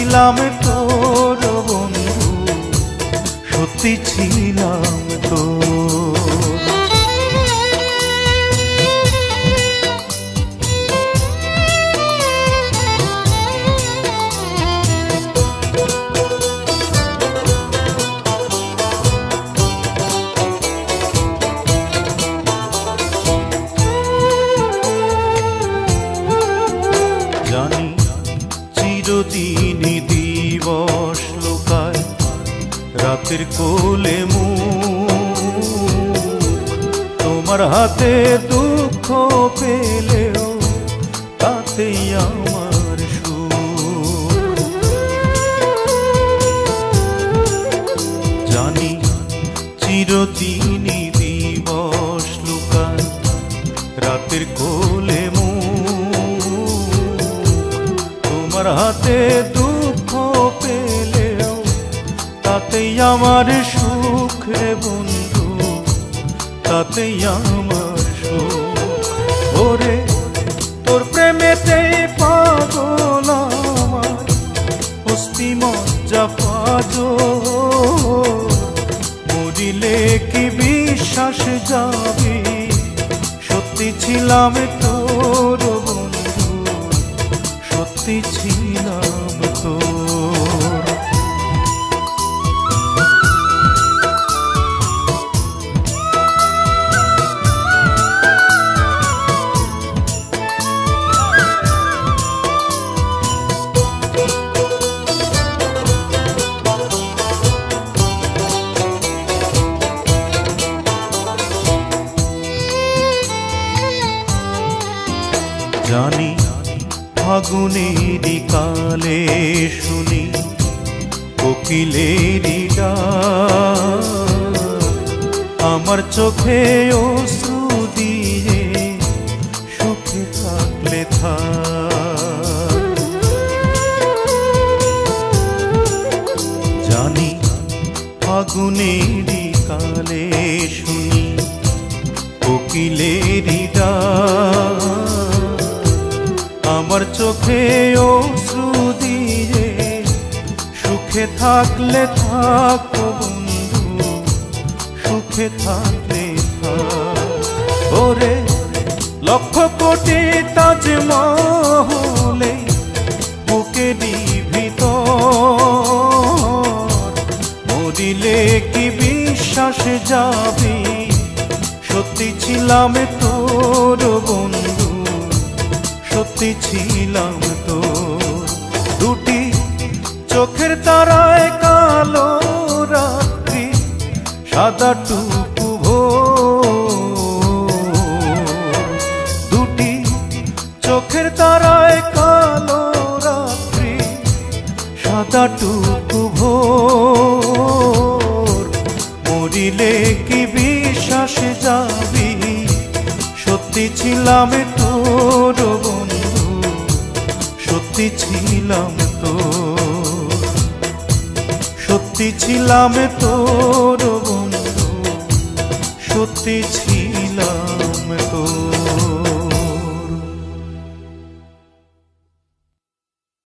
ছিলাম তোর বন্ধু, সত্যি ছিলাম তোর। জানি চিরদিনই দিবস লোকায় রাতের কোলে মুখ, তোমার হাতে দুঃখ পেলেও তাতেই আমার সুখ। জানি চিরদিনই দিবস লোকায় রাতের কোলে তোমার হাতে দুঃখ পেলেও তাতেই আমার সুখ রে বন্ধু, তাতেই আমার সুখ। ওরে তোর প্রেমেতে পাগল আমার অস্থি মজ্জা পাজো, মরিলে কি বিশ্বাস যাবে সত্যি ছিলাম তোর বন্ধু, সত্যি ছিলাম তোর। জানি ফাগুনেরই কালে শুনি কোকিলেরই ডাক, আমার চোখে অশ্রু দিয়ে সুখে থাকলে থাক। জানি ফাগুনেরই কালে শুনি কোকিলেরই ডাক, আমার চোখে অশ্রু দিয়ে সুখে থাকলে থাক বন্ধু, সুখে থাকলে থাক। ওরে লক্ষ কোটি তাজমহলে বুকেরই ভিতর, মরিলে কি বিশ্বাস যাবে সত্যি ছিলাম তোর বন্ধু, সত্যি ছিলাম তোর। দুটি চোখের তারায় কালো রাত্রি সাদা টুকু ভোর, দুটি চোখের তারায় কালো রাত্রি সাদা টুকু ভোর, মরিলে কি বিশ্বাস যাবি সত্যি ছিলাম তোর বন্ধু, সত্যি ছিলাম তোর, সত্যি ছিলাম তোর বন্ধু, সত্যি ছিলাম।